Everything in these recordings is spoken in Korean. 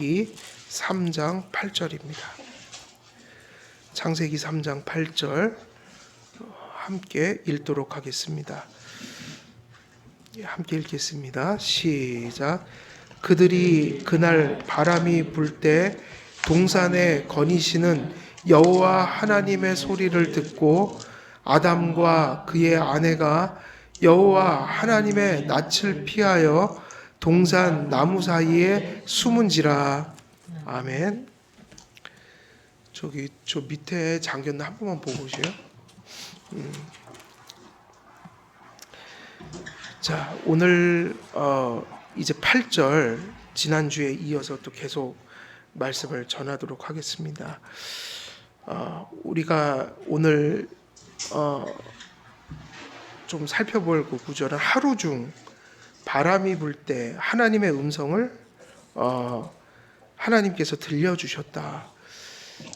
3장 8절입니다. 창세기 3장 8절 함께 읽도록 하겠습니다. 함께 읽겠습니다. 시작. 그들이 그날 바람이 불 때 동산에 거니시는 여호와 하나님의 소리를 듣고 아담과 그의 아내가 여호와 하나님의 낯을 피하여 동산 나무 사이에 숨은지라. 아멘. 저 밑에 장견 한 번만 보고 오세요. 자, 오늘 이제 8절 지난주에 이어서 또 계속 말씀을 전하도록 하겠습니다. 우리가 오늘 좀 살펴볼 그 구절은 하루 중 바람이 불 때 하나님의 음성을 하나님께서 들려주셨다.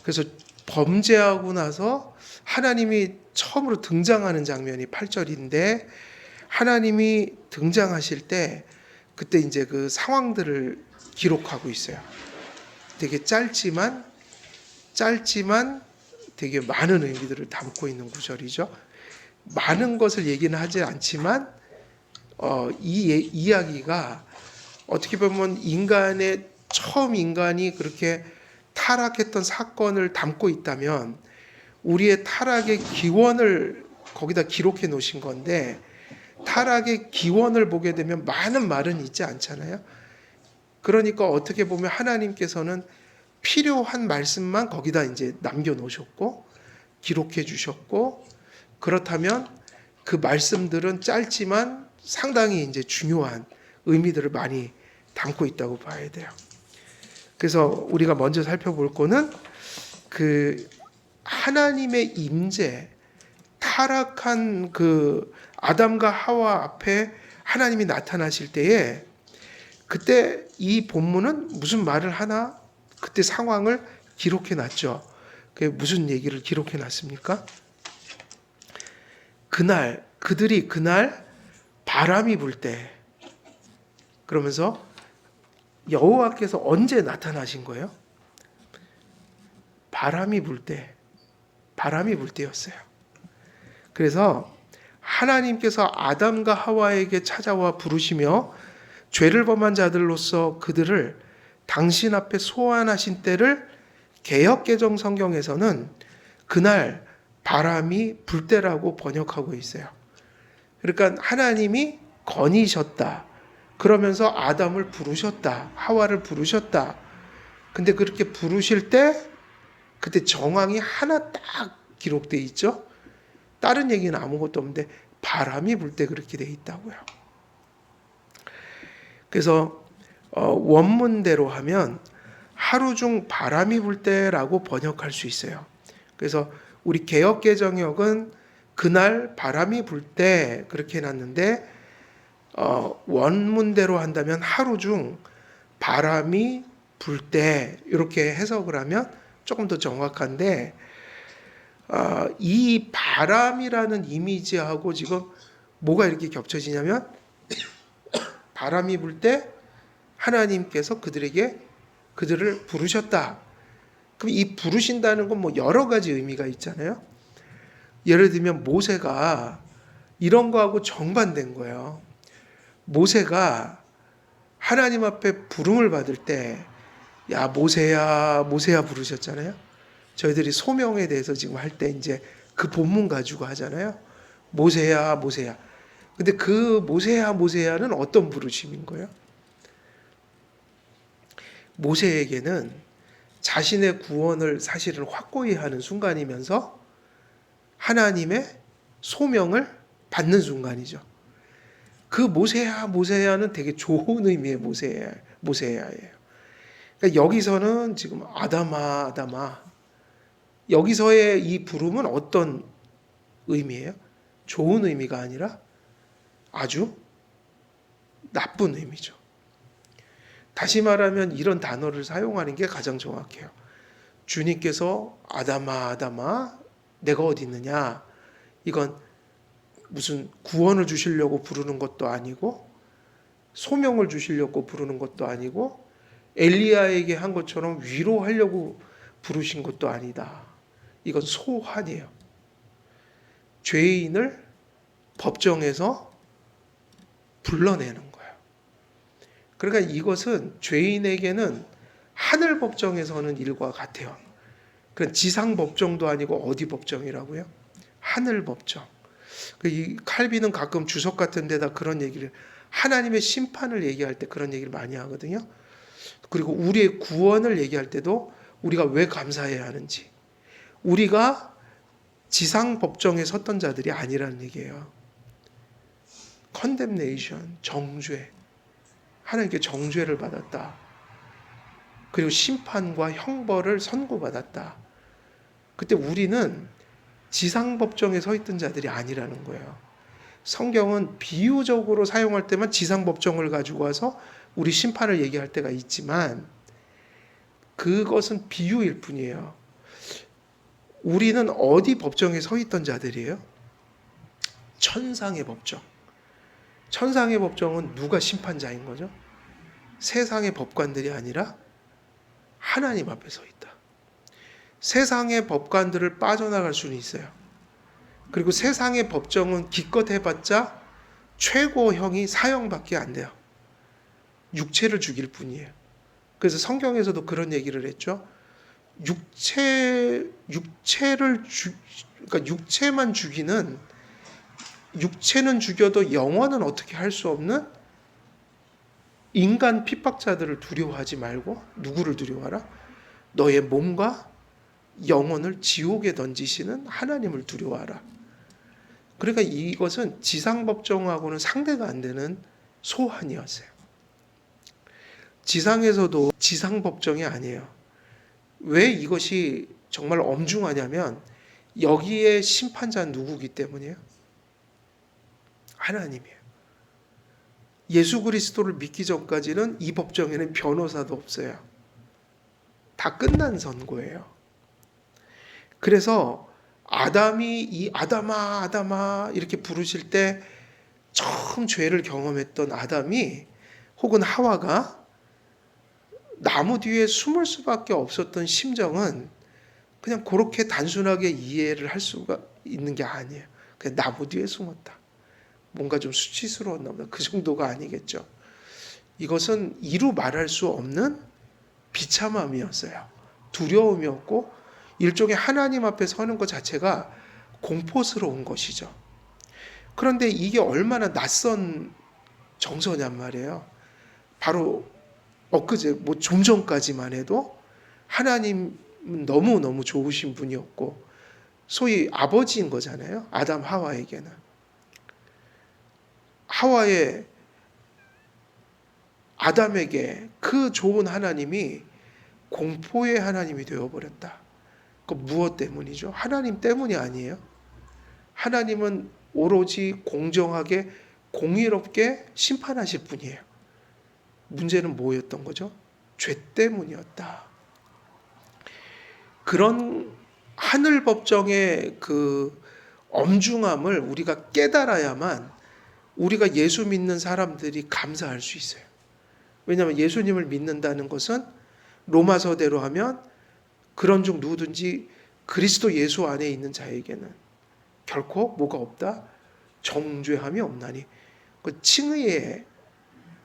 그래서 범죄하고 나서 하나님이 처음으로 등장하는 장면이 8절인데 하나님이 등장하실 때 그때 이제 그 상황들을 기록하고 있어요. 되게 짧지만 되게 많은 의미들을 담고 있는 구절이죠. 많은 것을 얘기는 하지 않지만 이 이야기가 어떻게 보면 처음 인간이 그렇게 타락했던 사건을 담고 있다면 우리의 타락의 기원을 거기다 기록해 놓으신 건데, 타락의 기원을 보게 되면 많은 말은 있지 않잖아요. 그러니까 어떻게 보면 하나님께서는 필요한 말씀만 거기다 이제 남겨 놓으셨고 기록해 주셨고, 그렇다면 그 말씀들은 짧지만 상당히 이제 중요한 의미들을 많이 담고 있다고 봐야 돼요. 그래서 우리가 먼저 살펴볼 거는 그 하나님의 임재, 타락한 그 아담과 하와 앞에 하나님이 나타나실 때에 그때 이 본문은 무슨 말을 하나? 그때 상황을 기록해 놨죠. 그게 무슨 얘기를 기록해 놨습니까? 그들이 그날 바람이 불 때, 그러면서 여호와께서 언제 나타나신 거예요? 바람이 불 때였어요. 그래서 하나님께서 아담과 하와에게 찾아와 부르시며 죄를 범한 자들로서 그들을 당신 앞에 소환하신 때를 개역개정 성경에서는 그날 바람이 불 때라고 번역하고 있어요. 그러니까 하나님이 거니셨다. 그러면서 아담을 부르셨다. 하와를 부르셨다. 근데 그렇게 부르실 때 그때 정황이 하나 딱 기록되어 있죠. 다른 얘기는 아무것도 없는데 바람이 불 때 그렇게 되어 있다고요. 그래서 원문대로 하면 하루 중 바람이 불 때라고 번역할 수 있어요. 그래서 우리 개역개정역은 그날 바람이 불 때 그렇게 해놨는데 원문대로 한다면 하루 중 바람이 불 때 이렇게 해석을 하면 조금 더 정확한데, 이 바람이라는 이미지하고 지금 뭐가 이렇게 겹쳐지냐면 바람이 불 때 하나님께서 그들을 부르셨다. 그럼 이 부르신다는 건 뭐 여러 가지 의미가 있잖아요. 예를 들면 모세가 이런 거하고 정반대인 거예요. 모세가 하나님 앞에 부름을 받을 때 야 모세야 부르셨잖아요. 저희들이 소명에 대해서 지금 할 때 이제 그 본문 가지고 하잖아요. 모세야. 근데 그 모세야는 어떤 부르심인 거예요? 모세에게는 자신의 구원을 사실은 확고히 하는 순간이면서 하나님의 소명을 받는 순간이죠. 그 모세야는 되게 좋은 의미의 모세야예요. 그러니까 여기서는 지금 아담아 여기서의 이 부름은 어떤 의미예요? 좋은 의미가 아니라 아주 나쁜 의미죠. 다시 말하면 이런 단어를 사용하는 게 가장 정확해요. 주님께서 아담아 내가 어디 있느냐, 이건 무슨 구원을 주시려고 부르는 것도 아니고 소명을 주시려고 부르는 것도 아니고 엘리야에게 한 것처럼 위로하려고 부르신 것도 아니다. 이건 소환이에요. 죄인을 법정에서 불러내는 거예요. 그러니까 이것은 죄인에게는 하늘 법정에서 하는 일과 같아요. 그건 지상 법정도 아니고 어디 법정이라고요? 하늘 법정. 이 칼빈은 가끔 주석 같은 데다 그런 얘기를, 하나님의 심판을 얘기할 때 그런 얘기를 많이 하거든요. 그리고 우리의 구원을 얘기할 때도 우리가 왜 감사해야 하는지, 우리가 지상 법정에 섰던 자들이 아니라는 얘기예요. condemnation, 정죄, 하나님께 정죄를 받았다. 그리고 심판과 형벌을 선고받았다. 그때 우리는 지상 법정에 서 있던 자들이 아니라는 거예요. 성경은 비유적으로 사용할 때만 지상 법정을 가지고 와서 우리 심판을 얘기할 때가 있지만 그것은 비유일 뿐이에요. 우리는 어디 법정에 서 있던 자들이에요? 천상의 법정. 천상의 법정은 누가 심판자인 거죠? 세상의 법관들이 아니라 하나님 앞에 서 있다. 세상의 법관들을 빠져나갈 수는 있어요. 그리고 세상의 법정은 기껏 해봤자 최고형이 사형밖에 안 돼요. 육체를 죽일 뿐이에요. 그래서 성경에서도 그런 얘기를 했죠. 그러니까 육체만 죽이는, 육체는 죽여도 영혼은 어떻게 할 수 없는 인간 핍박자들을 두려워하지 말고 누구를 두려워하라? 너의 몸과 영혼을 지옥에 던지시는 하나님을 두려워하라. 그러니까 이것은 지상법정하고는 상대가 안 되는 소환이었어요. 지상에서도 지상법정이 아니에요. 왜 이것이 정말 엄중하냐면 여기에 심판자는 누구기 때문이에요? 하나님이에요. 예수 그리스도를 믿기 전까지는 이 법정에는 변호사도 없어요. 다 끝난 선고예요. 그래서 아담이 이 아담아 아담아 이렇게 부르실 때 처음 죄를 경험했던 아담이 혹은 하와가 나무 뒤에 숨을 수밖에 없었던 심정은 그냥 그렇게 단순하게 이해를 할 수가 있는 게 아니에요. 그냥 나무 뒤에 숨었다. 뭔가 좀 수치스러웠나 보다. 그 정도가 아니겠죠. 이것은 이루 말할 수 없는 비참함이었어요. 두려움이었고 일종의 하나님 앞에 서는 것 자체가 공포스러운 것이죠. 그런데 이게 얼마나 낯선 정서냔 말이에요. 바로 엊그제 좀 전까지만 해도 하나님은 너무너무 좋으신 분이었고 소위 아버지인 거잖아요. 아담 하와에게는. 하와의 아담에게 그 좋은 하나님이 공포의 하나님이 되어버렸다. 그 무엇 때문이죠? 하나님 때문이 아니에요. 하나님은 오로지 공정하게 공의롭게 심판하실 분이에요. 문제는 뭐였던 거죠? 죄 때문이었다. 그런 하늘 법정의 그 엄중함을 우리가 깨달아야만 우리가 예수 믿는 사람들이 감사할 수 있어요. 왜냐하면 예수님을 믿는다는 것은 로마서대로 하면 그런 중 누구든지 그리스도 예수 안에 있는 자에게는 결코 뭐가 없다? 정죄함이 없나니. 그 칭의의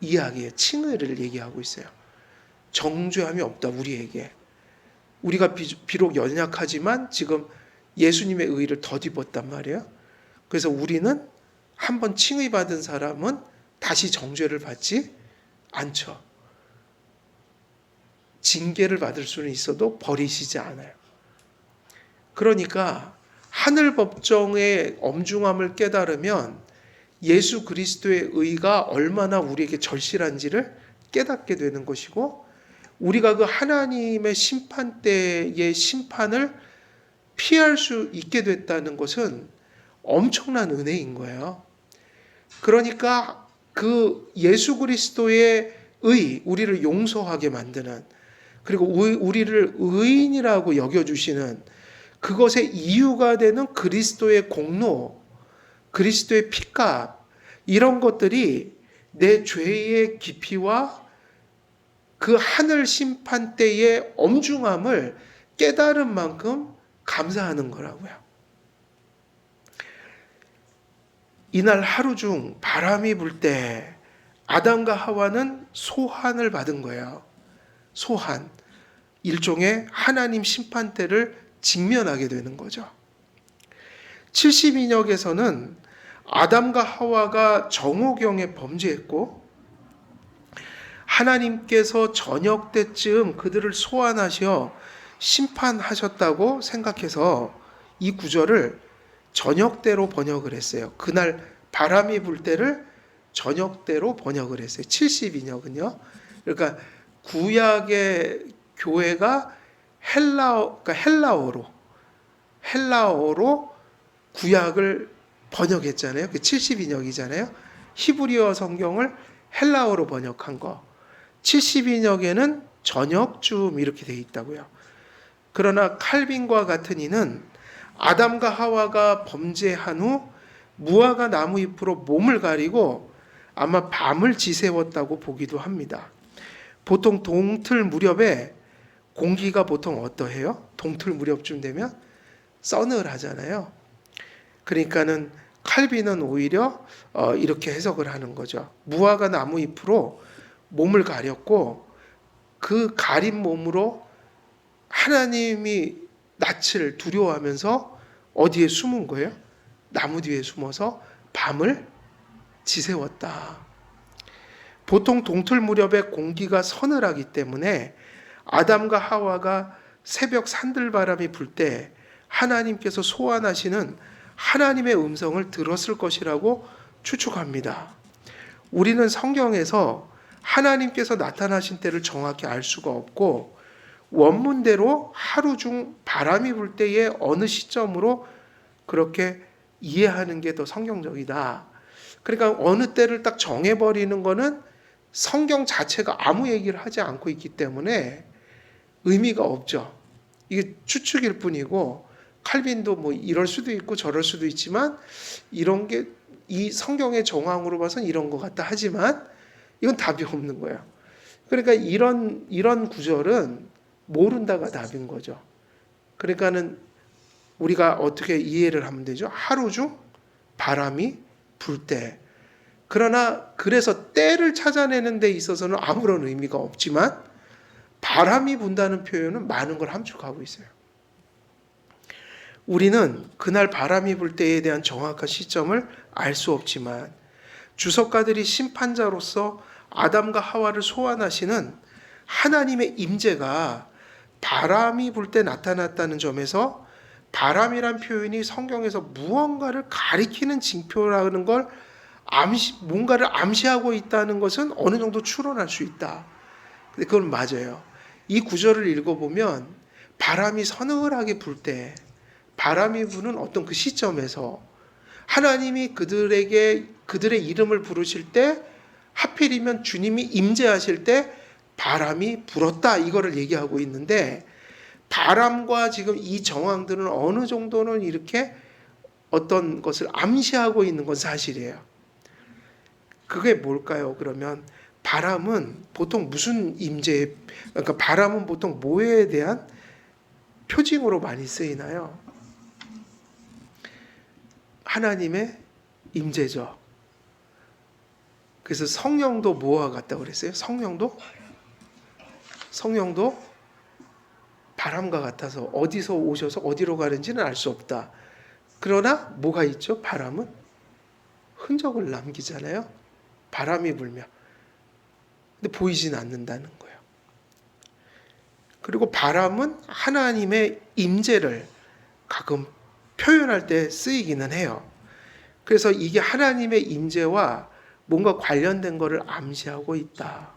이야기에 칭의를 얘기하고 있어요. 정죄함이 없다 우리에게. 우리가 비록 연약하지만 지금 예수님의 의를 덧입었단 말이에요. 그래서 우리는 한번 칭의받은 사람은 다시 정죄를 받지 않죠. 징계를 받을 수는 있어도 버리시지 않아요. 그러니까 하늘 법정의 엄중함을 깨달으면 예수 그리스도의 의가 얼마나 우리에게 절실한지를 깨닫게 되는 것이고 우리가 그 하나님의 심판 때의 심판을 피할 수 있게 됐다는 것은 엄청난 은혜인 거예요. 그러니까 그 예수 그리스도의 의, 우리를 용서하게 만드는 그리고 우리를 의인이라고 여겨주시는 그것의 이유가 되는 그리스도의 공로, 그리스도의 피값 이런 것들이 내 죄의 깊이와 그 하늘 심판 때의 엄중함을 깨달은 만큼 감사하는 거라고요. 이날 하루 중 바람이 불 때 아담과 하와는 소환을 받은 거예요. 소환. 일종의 하나님 심판 때를 직면하게 되는 거죠. 72역에서는 아담과 하와가 정오경에 범죄했고 하나님께서 저녁 때쯤 그들을 소환하셔 심판하셨다고 생각해서 이 구절을 저녁때로 번역을 했어요. 그날 바람이 불 때를 저녁때로 번역을 했어요. 72역은요. 그러니까 구약의 교회가 그러니까 헬라어로 구약을 번역했잖아요. 그 72역이잖아요. 히브리어 성경을 헬라어로 번역한 거. 72역에는 저녁쯤 이렇게 돼 있다고요. 그러나 칼빈과 같은 이는 아담과 하와가 범죄한 후 무화과 나무 잎으로 몸을 가리고 아마 밤을 지새웠다고 보기도 합니다. 보통 동틀 무렵에 공기가 보통 어떠해요? 동틀 무렵쯤 되면 서늘하잖아요. 그러니까는 칼빈은 오히려 이렇게 해석을 하는 거죠. 무화과 나무 잎으로 몸을 가렸고 그 가린 몸으로 하나님이 낯을 두려워하면서 어디에 숨은 거예요? 나무 뒤에 숨어서 밤을 지새웠다. 보통 동틀 무렵에 공기가 서늘하기 때문에 아담과 하와가 새벽 산들바람이 불 때 하나님께서 소환하시는 하나님의 음성을 들었을 것이라고 추측합니다. 우리는 성경에서 하나님께서 나타나신 때를 정확히 알 수가 없고 원문대로 하루 중 바람이 불 때의 어느 시점으로 그렇게 이해하는 게 더 성경적이다. 그러니까 어느 때를 딱 정해버리는 거는 성경 자체가 아무 얘기를 하지 않고 있기 때문에 의미가 없죠. 이게 추측일 뿐이고 칼빈도 뭐 이럴 수도 있고 저럴 수도 있지만 이런 게 이 성경의 정황으로 봐서는 이런 것 같다 하지만 이건 답이 없는 거예요. 그러니까 이런 구절은 모른다가 답인 거죠. 그러니까는 우리가 어떻게 이해를 하면 되죠? 하루 중 바람이 불 때. 그러나 그래서 때를 찾아내는 데 있어서는 아무런 의미가 없지만 바람이 분다는 표현은 많은 걸 함축하고 있어요. 우리는 그날 바람이 불 때에 대한 정확한 시점을 알 수 없지만 주석가들이 심판자로서 아담과 하와를 소환하시는 하나님의 임재가 바람이 불 때 나타났다는 점에서 바람이란 표현이 성경에서 무언가를 가리키는 징표라는 걸 뭔가를 암시하고 있다는 것은 어느 정도 추론할 수 있다. 근데 그건 맞아요. 이 구절을 읽어보면 바람이 서늘하게 불 때, 바람이 부는 어떤 그 시점에서 하나님이 그들의 이름을 부르실 때 하필이면 주님이 임재하실 때 바람이 불었다 이거를 얘기하고 있는데 바람과 지금 이 정황들은 어느 정도는 이렇게 어떤 것을 암시하고 있는 건 사실이에요. 그게 뭘까요? 그러면 바람은 보통 무슨 그러니까 바람은 보통 뭐에 대한 표징으로 많이 쓰이나요? 하나님의 임재죠. 그래서 성령도 뭐와 같다고 그랬어요? 성령도 바람과 같아서 어디서 오셔서 어디로 가는지는 알 수 없다. 그러나 뭐가 있죠? 바람은 흔적을 남기잖아요. 바람이 불면. 근데 보이진 않는다는 거예요. 그리고 바람은 하나님의 임재를 가끔 표현할 때 쓰이기는 해요. 그래서 이게 하나님의 임재와 뭔가 관련된 것을 암시하고 있다.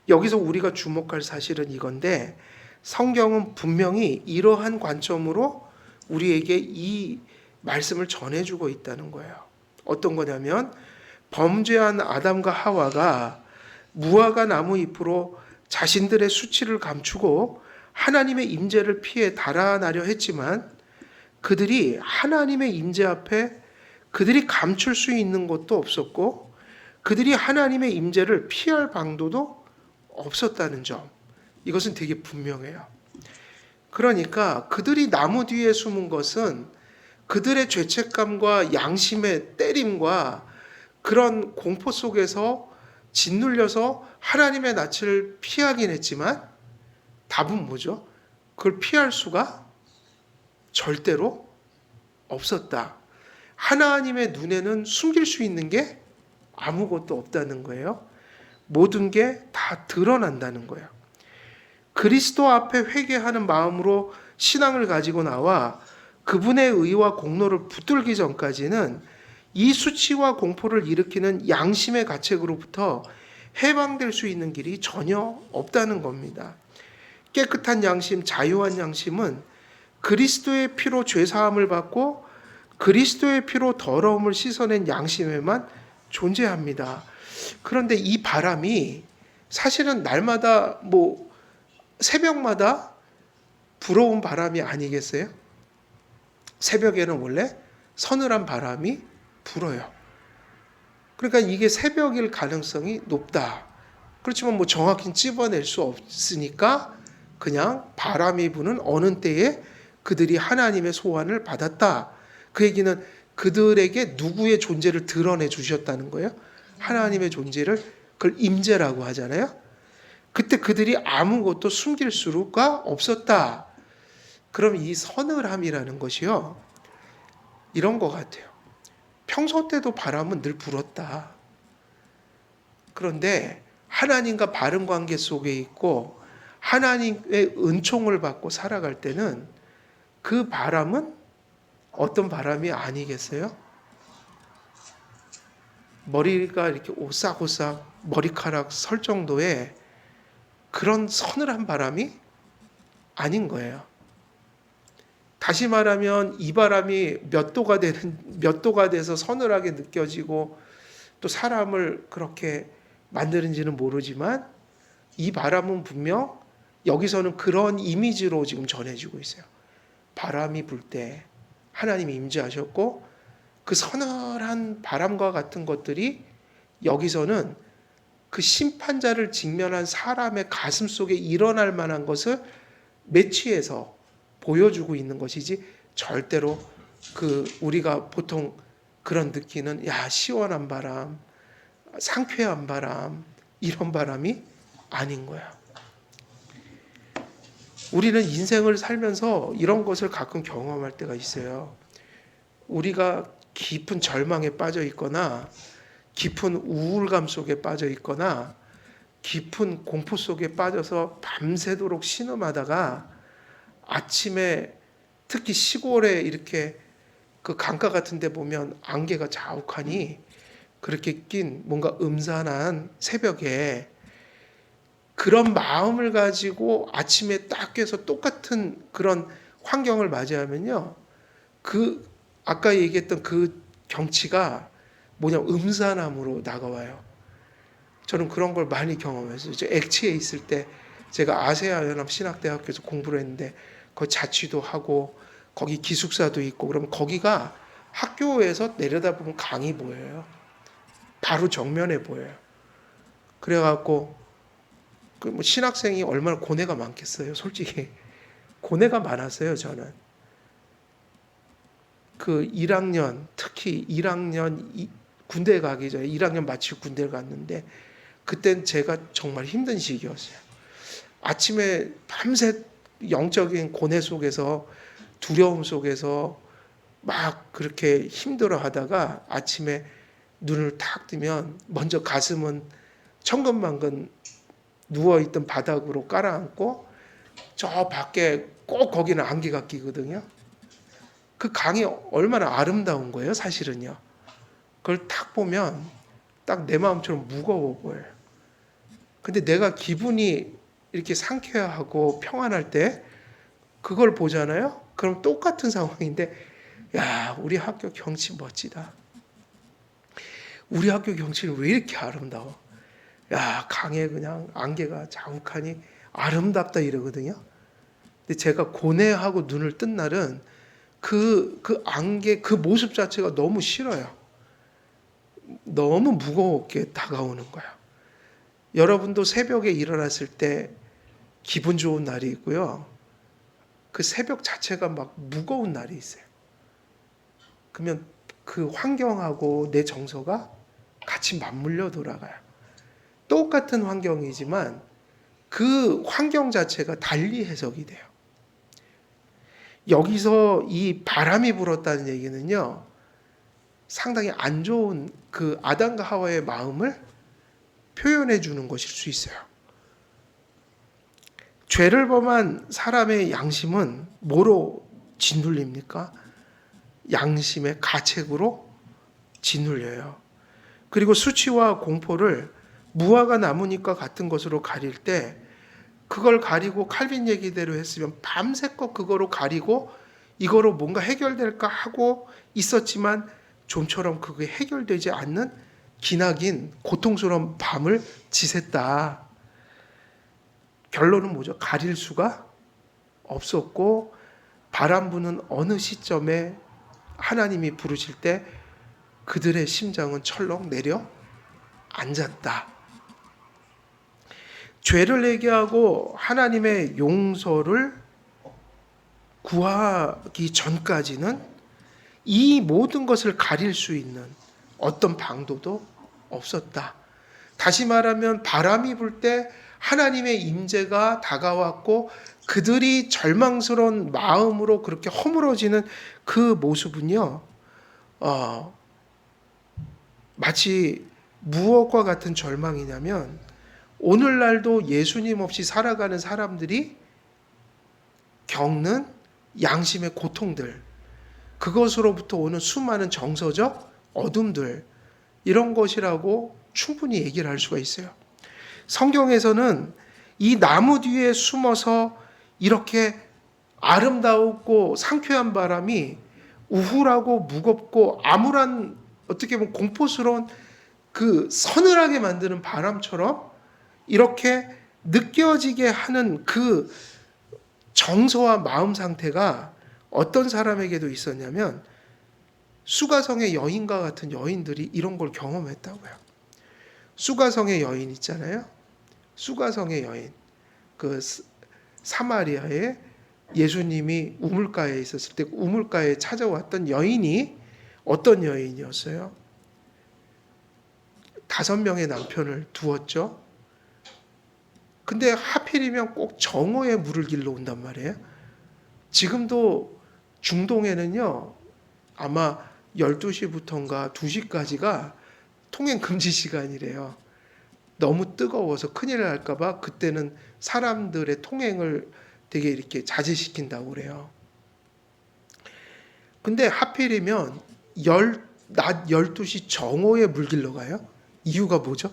여기서 우리가 주목할 사실은 이건데 성경은 분명히 이러한 관점으로 우리에게 이 말씀을 전해주고 있다는 거예요. 어떤 거냐면 범죄한 아담과 하와가 무화과 나무 잎으로 자신들의 수치를 감추고 하나님의 임재를 피해 달아나려 했지만 그들이 하나님의 임재 앞에 그들이 감출 수 있는 것도 없었고 그들이 하나님의 임재를 피할 방도도 없었다는 점, 이것은 되게 분명해요. 그러니까 그들이 나무 뒤에 숨은 것은 그들의 죄책감과 양심의 때림과 그런 공포 속에서 짓눌려서 하나님의 낯을 피하긴 했지만 답은 뭐죠? 그걸 피할 수가 절대로 없었다. 하나님의 눈에는 숨길 수 있는 게 아무것도 없다는 거예요. 모든 게 다 드러난다는 거예요. 그리스도 앞에 회개하는 마음으로 신앙을 가지고 나와 그분의 의와 공로를 붙들기 전까지는 이 수치와 공포를 일으키는 양심의 가책으로부터 해방될 수 있는 길이 전혀 없다는 겁니다. 깨끗한 양심, 자유한 양심은 그리스도의 피로 죄사함을 받고 그리스도의 피로 더러움을 씻어낸 양심에만 존재합니다. 그런데 이 바람이 사실은 날마다 새벽마다 불어온 바람이 아니겠어요? 새벽에는 원래 서늘한 바람이 불어요. 그러니까 이게 새벽일 가능성이 높다. 그렇지만 정확히 찝어낼 수 없으니까 그냥 바람이 부는 어느 때에 그들이 하나님의 소환을 받았다. 그 얘기는 그들에게 누구의 존재를 드러내 주셨다는 거예요. 하나님의 존재를, 그걸 임재라고 하잖아요. 그때 그들이 아무것도 숨길 수가 없었다. 그럼 이 서늘함이라는 것이요, 이런 것 같아요. 평소 때도 바람은 늘 불었다. 그런데 하나님과 바른 관계 속에 있고 하나님의 은총을 받고 살아갈 때는 그 바람은 어떤 바람이 아니겠어요? 머리가 이렇게 오싹오싹 머리카락 설 정도의 그런 서늘한 바람이 아닌 거예요. 다시 말하면 이 바람이 몇 도가 돼서 서늘하게 느껴지고 또 사람을 그렇게 만드는지는 모르지만 이 바람은 분명 여기서는 그런 이미지로 지금 전해지고 있어요. 바람이 불 때 하나님이 임재하셨고 그 서늘한 바람과 같은 것들이 여기서는 그 심판자를 직면한 사람의 가슴 속에 일어날 만한 것을 매치해서 보여주고 있는 것이지, 절대로 우리가 보통 그런 느끼는 시원한 바람, 상쾌한 바람, 이런 바람이 아닌 거야. 우리는 인생을 살면서 이런 것을 가끔 경험할 때가 있어요. 우리가 깊은 절망에 빠져 있거나 깊은 우울감 속에 빠져 있거나 깊은 공포 속에 빠져서 밤새도록 신음하다가 아침에 특히 시골에 이렇게 그 강가 같은 데 보면 안개가 자욱하니 그렇게 낀 뭔가 음산한 새벽에 그런 마음을 가지고 아침에 딱 깨서 똑같은 그런 환경을 맞이하면요, 아까 얘기했던 그 경치가 음산함으로 다가와요. 저는 그런 걸 많이 경험했어요. 저 액치에 있을 때 제가 아세아연합 신학대학교에서 공부를 했는데 거기 자취도 하고 거기 기숙사도 있고, 그러면 거기가 학교에서 내려다보면 강이 보여요. 바로 정면에 보여요. 그래갖고 신학생이 얼마나 고뇌가 많겠어요. 솔직히 고뇌가 많았어요. 저는 그 1학년, 특히 1학년 군대 가기 전에 1학년 마치고 군대를 갔는데 그땐 제가 정말 힘든 시기였어요. 아침에 밤새 영적인 고뇌 속에서, 두려움 속에서 막 그렇게 힘들어 하다가 아침에 눈을 탁 뜨면 먼저 가슴은 천근만근 누워있던 바닥으로 깔아앉고 저 밖에 꼭 거기는 안개가 끼거든요. 그 강이 얼마나 아름다운 거예요, 사실은요. 그걸 딱 보면 딱 내 마음처럼 무거워 보여요. 근데 내가 기분이 이렇게 상쾌하고 평안할 때 그걸 보잖아요. 그럼 똑같은 상황인데, 우리 학교 경치 멋지다. 우리 학교 경치는 왜 이렇게 아름다워? 강에 그냥 안개가 자욱하니 아름답다 이러거든요. 근데 제가 고뇌하고 눈을 뜬 날은 그 안개, 그 모습 자체가 너무 싫어요. 너무 무겁게 다가오는 거야. 여러분도 새벽에 일어났을 때 기분 좋은 날이 있고요. 그 새벽 자체가 막 무거운 날이 있어요. 그러면 그 환경하고 내 정서가 같이 맞물려 돌아가요. 똑같은 환경이지만 그 환경 자체가 달리 해석이 돼요. 여기서 이 바람이 불었다는 얘기는요, 상당히 안 좋은 그 아담과 하와의 마음을 표현해 주는 것일 수 있어요. 죄를 범한 사람의 양심은 뭐로 짓눌립니까? 양심의 가책으로 짓눌려요. 그리고 수치와 공포를 무화과 나무잎과 같은 것으로 가릴 때 그걸 가리고 칼빈 얘기대로 했으면 밤새껏 그거로 가리고 이거로 뭔가 해결될까 하고 있었지만 좀처럼 그게 해결되지 않는 기나긴 고통스러운 밤을 지샜다. 결론은 뭐죠? 가릴 수가 없었고 바람 부는 어느 시점에 하나님이 부르실 때 그들의 심장은 철렁 내려 앉았다. 죄를 얘기하고 하나님의 용서를 구하기 전까지는 이 모든 것을 가릴 수 있는 어떤 방도도 없었다. 다시 말하면 바람이 불 때 하나님의 임재가 다가왔고 그들이 절망스러운 마음으로 그렇게 허물어지는 그 모습은요, 마치 무엇과 같은 절망이냐면 오늘날도 예수님 없이 살아가는 사람들이 겪는 양심의 고통들, 그것으로부터 오는 수많은 정서적 어둠들, 이런 것이라고 충분히 얘기를 할 수가 있어요. 성경에서는 이 나무 뒤에 숨어서 이렇게 아름다웠고 상쾌한 바람이 우울하고 무겁고 암울한, 어떻게 보면 공포스러운 그 서늘하게 만드는 바람처럼 이렇게 느껴지게 하는 그 정서와 마음 상태가 어떤 사람에게도 있었냐면 수가성의 여인과 같은 여인들이 이런 걸 경험했다고요. 수가성의 여인 있잖아요. 수가성의 여인. 그 사마리아에 예수님이 우물가에 있었을 때 우물가에 찾아왔던 여인이 어떤 여인이었어요? 5명의 남편을 두었죠. 근데 하필이면 꼭 정오에 물을 길러 온단 말이에요. 지금도 중동에는요, 아마 12시부터인가 2시까지가 통행 금지 시간이래요. 너무 뜨거워서 큰일 날까봐 그때는 사람들의 통행을 되게 이렇게 자제시킨다고 그래요. 근데 하필이면 낮 12시 정오에 물 길러 가요? 이유가 뭐죠?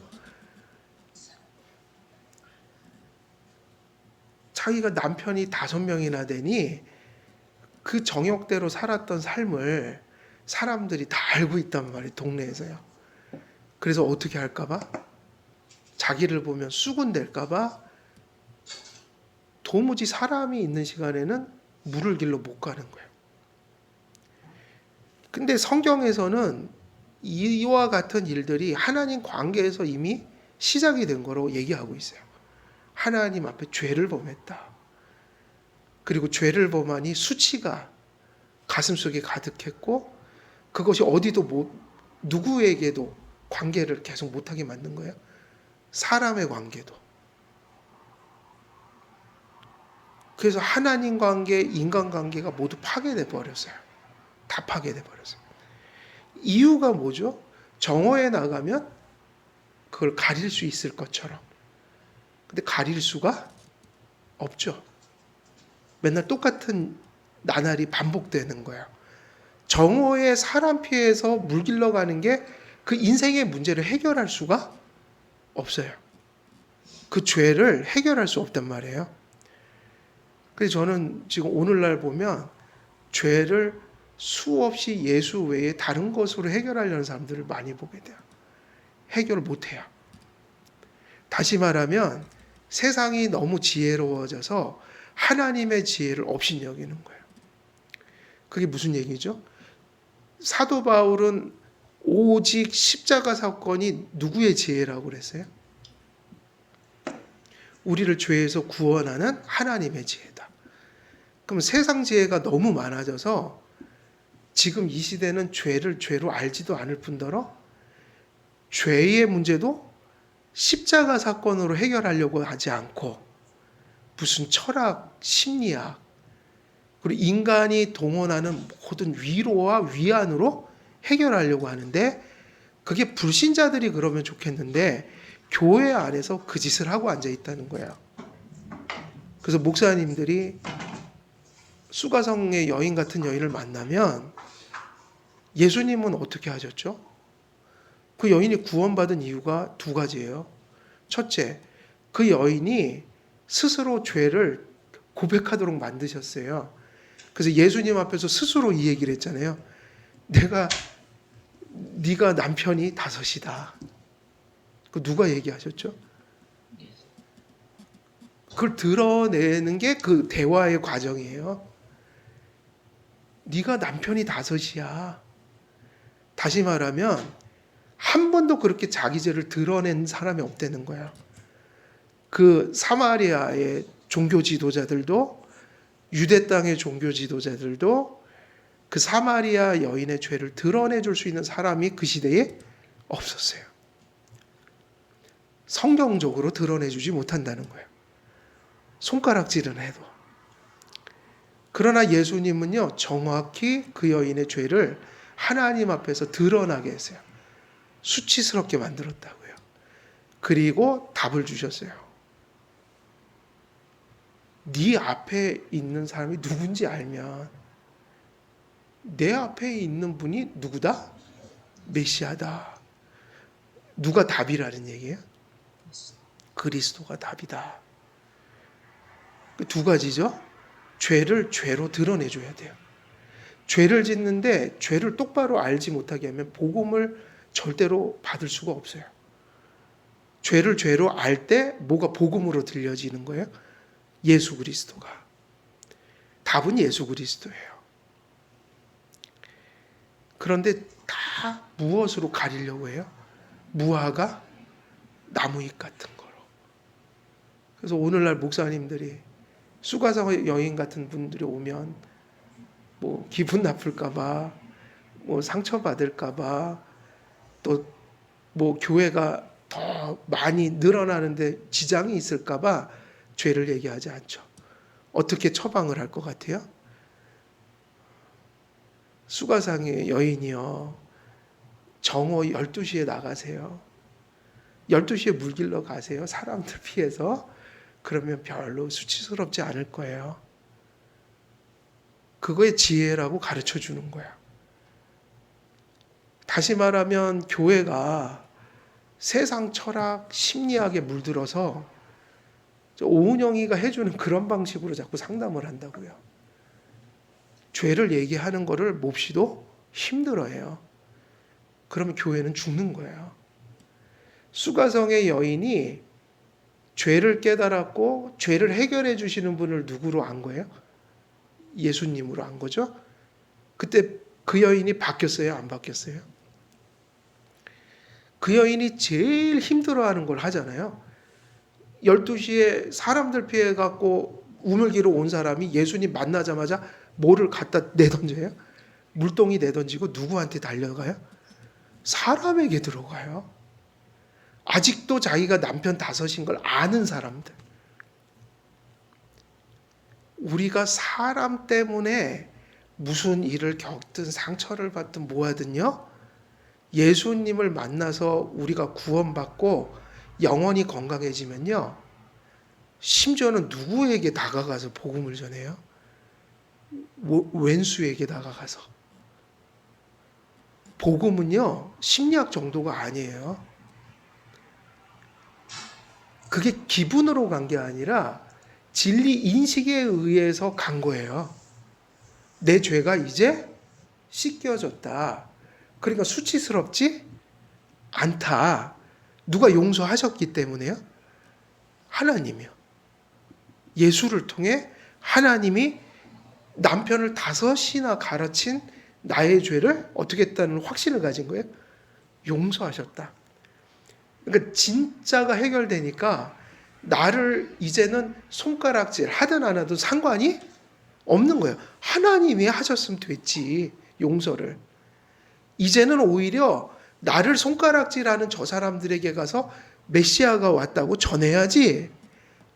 자기가 남편이 5명이나 되니 그 정욕대로 살았던 삶을 사람들이 다 알고 있단 말이에요, 동네에서요. 그래서 어떻게 할까봐? 자기를 보면 수군될까봐 도무지 사람이 있는 시간에는 물을 길러 못 가는 거예요. 근데 성경에서는 이와 같은 일들이 하나님 관계에서 이미 시작이 된 거로 얘기하고 있어요. 하나님 앞에 죄를 범했다. 그리고 죄를 범하니 수치가 가슴속에 가득했고 그것이 어디도 누구에게도 관계를 계속 못하게 만든 거예요. 사람의 관계도. 그래서 하나님 관계, 인간 관계가 모두 파괴돼 버렸어요. 다 파괴돼 버렸어요. 이유가 뭐죠? 정오에 나가면 그걸 가릴 수 있을 것처럼. 근데 가릴 수가 없죠. 맨날 똑같은 나날이 반복되는 거예요. 정오에 사람 피해서 물 길러 가는 게 그 인생의 문제를 해결할 수가 없어요. 그 죄를 해결할 수 없단 말이에요. 그래서 저는 지금 오늘날 보면 죄를 수없이 예수 외에 다른 것으로 해결하려는 사람들을 많이 보게 돼요. 해결을 못해요. 다시 말하면 세상이 너무 지혜로워져서 하나님의 지혜를 업신여기는 거예요. 그게 무슨 얘기죠? 사도 바울은 오직 십자가 사건이 누구의 지혜라고 그랬어요? 우리를 죄에서 구원하는 하나님의 지혜다. 그럼 세상 지혜가 너무 많아져서 지금 이 시대는 죄를 죄로 알지도 않을 뿐더러 죄의 문제도 십자가 사건으로 해결하려고 하지 않고 무슨 철학, 심리학, 그리고 인간이 동원하는 모든 위로와 위안으로 해결하려고 하는데, 그게 불신자들이 그러면 좋겠는데 교회 안에서 그 짓을 하고 앉아 있다는 거예요. 그래서 목사님들이 수가성의 여인 같은 여인을 만나면 예수님은 어떻게 하셨죠? 그 여인이 구원받은 이유가 두 가지예요. 첫째, 그 여인이 스스로 죄를 고백하도록 만드셨어요. 그래서 예수님 앞에서 스스로 이 얘기를 했잖아요. 네가 남편이 5이다. 그 누가 얘기하셨죠? 그걸 드러내는 게 그 대화의 과정이에요. 네가 남편이 5이야. 다시 말하면 한 번도 그렇게 자기 죄를 드러낸 사람이 없다는 거야. 그 사마리아의 종교 지도자들도, 유대 땅의 종교 지도자들도 그 사마리아 여인의 죄를 드러내 줄 수 있는 사람이 그 시대에 없었어요. 성경적으로 드러내 주지 못한다는 거예요. 손가락질은 해도. 그러나 예수님은요, 정확히 그 여인의 죄를 하나님 앞에서 드러나게 했어요. 수치스럽게 만들었다고요. 그리고 답을 주셨어요. 네 앞에 있는 사람이 누군지 알면 내 앞에 있는 분이 누구다? 메시아다. 누가 답이라는 얘기예요? 그리스도가 답이다. 두 가지죠. 죄를 죄로 드러내줘야 돼요. 죄를 짓는데 죄를 똑바로 알지 못하게 하면 복음을 절대로 받을 수가 없어요. 죄를 죄로 알 때 뭐가 복음으로 들려지는 거예요? 예수 그리스도가. 답은 예수 그리스도예요. 그런데 다 무엇으로 가리려고 해요? 무화과 나무잎 같은 거로. 그래서 오늘날 목사님들이 수가성 여인 같은 분들이 오면 뭐 기분 나쁠까봐, 뭐 상처받을까봐, 또 뭐 교회가 더 많이 늘어나는데 지장이 있을까봐 죄를 얘기하지 않죠. 어떻게 처방을 할 것 같아요? 수가상의 여인이요, 정오 12시에 나가세요. 12시에 물 길러 가세요. 사람들 피해서. 그러면 별로 수치스럽지 않을 거예요. 그거의 지혜라고 가르쳐 주는 거야. 다시 말하면 교회가 세상 철학, 심리학에 물들어서 오은영이가 해주는 그런 방식으로 자꾸 상담을 한다고요. 죄를 얘기하는 거를 몹시도 힘들어해요. 그러면 교회는 죽는 거예요. 수가성의 여인이 죄를 깨달았고 죄를 해결해 주시는 분을 누구로 안 거예요? 예수님으로 안 거죠. 그때 그 여인이 바뀌었어요? 안 바뀌었어요? 그 여인이 제일 힘들어하는 걸 하잖아요. 12시에 사람들 피해갖고 우물기로 온 사람이 예수님 만나자마자 뭐를 갖다 내던져요? 물동이 내던지고 누구한테 달려가요? 사람에게 들어가요. 아직도 자기가 남편 5인 걸 아는 사람들. 우리가 사람 때문에 무슨 일을 겪든 상처를 받든 뭐하든요, 예수님을 만나서 우리가 구원받고 영원히 건강해지면요, 심지어는 누구에게 다가가서 복음을 전해요? 왼수에게 다가가서. 복음은요, 심리학 정도가 아니에요. 그게 기분으로 간 게 아니라 진리 인식에 의해서 간 거예요. 내 죄가 이제 씻겨졌다. 그러니까 수치스럽지 않다. 누가 용서하셨기 때문에요? 하나님이요. 예수를 통해 하나님이 남편을 5이나 가르친 나의 죄를 어떻게 했다는 확신을 가진 거예요? 용서하셨다. 그러니까 진짜가 해결되니까 나를 이제는 손가락질 하든 안 하든 상관이 없는 거예요. 하나님이 하셨으면 됐지, 용서를. 이제는 오히려 나를 손가락질하는 저 사람들에게 가서 메시아가 왔다고 전해야지.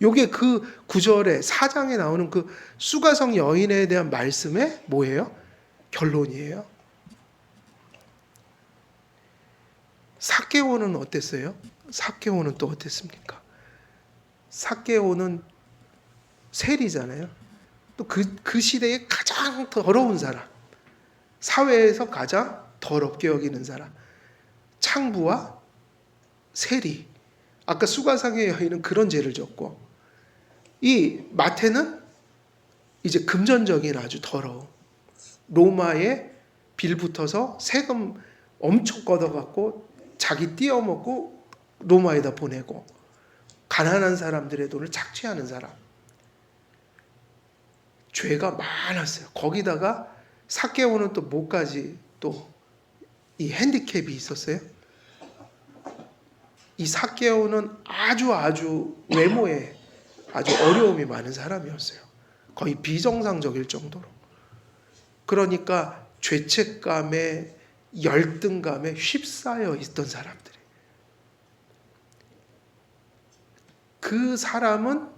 요게 그 9절에 4장에 나오는 그 수가성 여인에 대한 말씀의 뭐예요? 결론이에요. 삭개오는 어땠어요? 삭개오는 또 어땠습니까? 삭개오는 세리잖아요. 또 그 시대에 가장 더러운 사람, 사회에서 가장 더럽게 여기는 사람, 창부와 세리. 아까 수가상의 여인은 그런 죄를 졌고, 이 마태는 이제 금전적인 아주 더러움, 로마에 빌붙어서 세금 엄청 걷어갖고 자기 띄어먹고 로마에다 보내고, 가난한 사람들의 돈을 착취하는 사람, 죄가 많았어요. 거기다가 삭개오는 또 뭐까지 또 이 핸디캡이 있었어요. 이 삭개오는 아주 외모에 아주 어려움이 많은 사람이었어요. 거의 비정상적일 정도로. 그러니까 죄책감에 열등감에 휩싸여 있던 사람들이. 그 사람은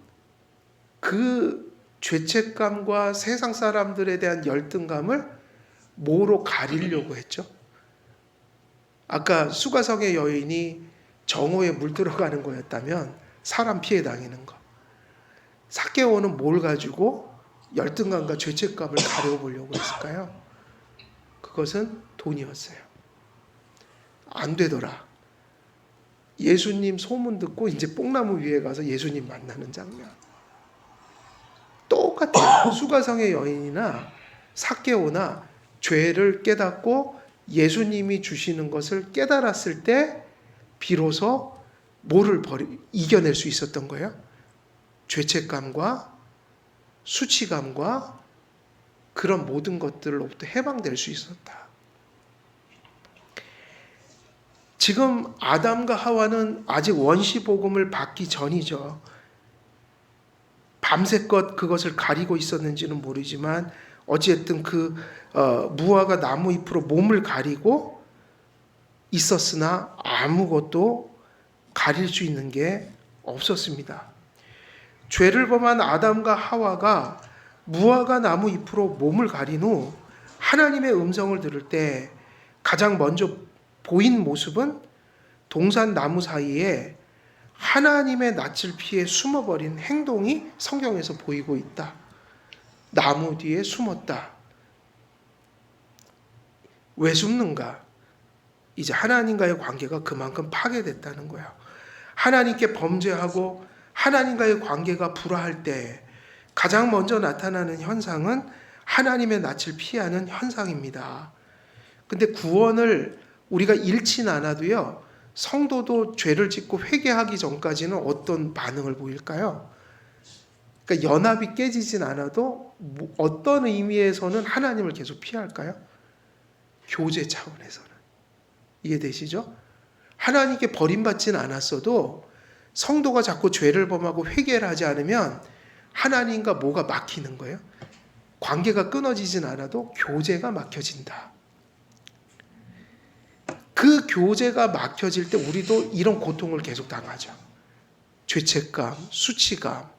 그 죄책감과 세상 사람들에 대한 열등감을 뭐로 가리려고 했죠? 아까 수가성의 여인이 정오에 물들어가는 거였다면 사람 피해 당하는 거. 삭개오는 뭘 가지고 열등감과 죄책감을 가려보려고 했을까요? 그것은 돈이었어요. 안 되더라. 예수님 소문 듣고 이제 뽕나무 위에 가서 예수님 만나는 장면. 똑같아요. 수가성의 여인이나 삭개오나 죄를 깨닫고 예수님이 주시는 것을 깨달았을 때 비로소 뭐를 이겨낼 수 있었던 거예요? 죄책감과 수치감과 그런 모든 것들로부터 해방될 수 있었다. 지금 아담과 하와는 아직 원시 복음을 받기 전이죠. 밤새껏 그것을 가리고 있었는지는 모르지만 어찌됐든 그 무화과 나무 잎으로 몸을 가리고 있었으나 아무것도 가릴 수 있는 게 없었습니다. 죄를 범한 아담과 하와가 무화과 나무 잎으로 몸을 가린 후 하나님의 음성을 들을 때 가장 먼저 보인 모습은 동산 나무 사이에 하나님의 낯을 피해 숨어버린 행동이 성경에서 보이고 있다. 나무 뒤에 숨었다. 왜 숨는가? 이제 하나님과의 관계가 그만큼 파괴됐다는 거예요. 하나님께 범죄하고 하나님과의 관계가 불화할 때 가장 먼저 나타나는 현상은 하나님의 낯을 피하는 현상입니다. 근데 구원을 우리가 잃진 않아도요, 성도도 죄를 짓고 회개하기 전까지는 어떤 반응을 보일까요? 그러니까 연합이 깨지진 않아도 어떤 의미에서는 하나님을 계속 피할까요? 교제 차원에서는. 이해되시죠? 하나님께 버림받진 않았어도 성도가 자꾸 죄를 범하고 회개를 하지 않으면 하나님과 뭐가 막히는 거예요? 관계가 끊어지진 않아도 교제가 막혀진다. 그 교제가 막혀질 때 우리도 이런 고통을 계속 당하죠. 죄책감, 수치감.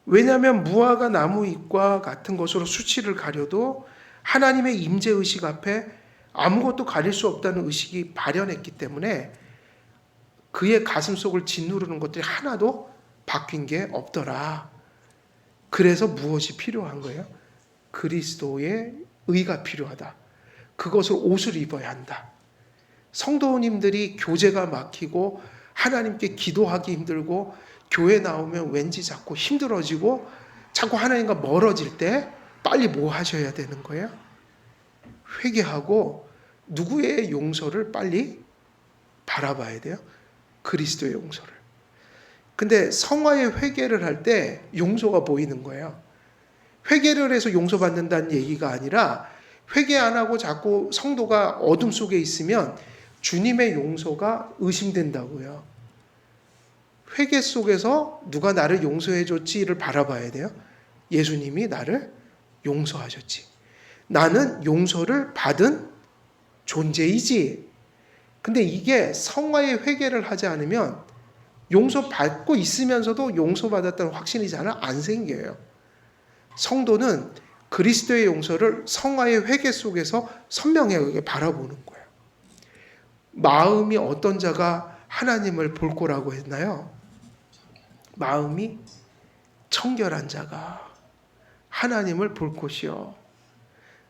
왜냐하면 무화과 나무 잎과 같은 것으로 수치를 가려도 하나님의 임재의식 앞에 아무것도 가릴 수 없다는 의식이 발현했기 때문에 그의 가슴 속을 짓누르는 것들이 하나도 바뀐 게 없더라. 그래서 무엇이 필요한 거예요? 그리스도의 의가 필요하다. 그것을 옷을 입어야 한다. 성도님들이 교제가 막히고 하나님께 기도하기 힘들고 교회 나오면 왠지 자꾸 힘들어지고 자꾸 하나님과 멀어질 때 빨리 뭐 하셔야 되는 거예요? 회개하고 누구의 용서를 빨리 바라봐야 돼요? 그리스도의 용서를. 근데 성화의 회개를 할 때 용서가 보이는 거예요. 회개를 해서 용서받는다는 얘기가 아니라 회개 안 하고 자꾸 성도가 어둠 속에 있으면 주님의 용서가 의심된다고요. 회개 속에서 누가 나를 용서해 줬지를 바라봐야 돼요. 예수님이 나를 용서하셨지. 나는 용서를 받은 존재이지. 근데 이게 성화의 회개를 하지 않으면 용서받고 있으면서도 용서받았다는 확신이 잘 안 생겨요. 성도는 그리스도의 용서를 성화의 회개 속에서 선명하게 바라보는 거예요. 마음이 어떤 자가 하나님을 볼 거라고 했나요? 마음이 청결한 자가 하나님을 볼 것이요.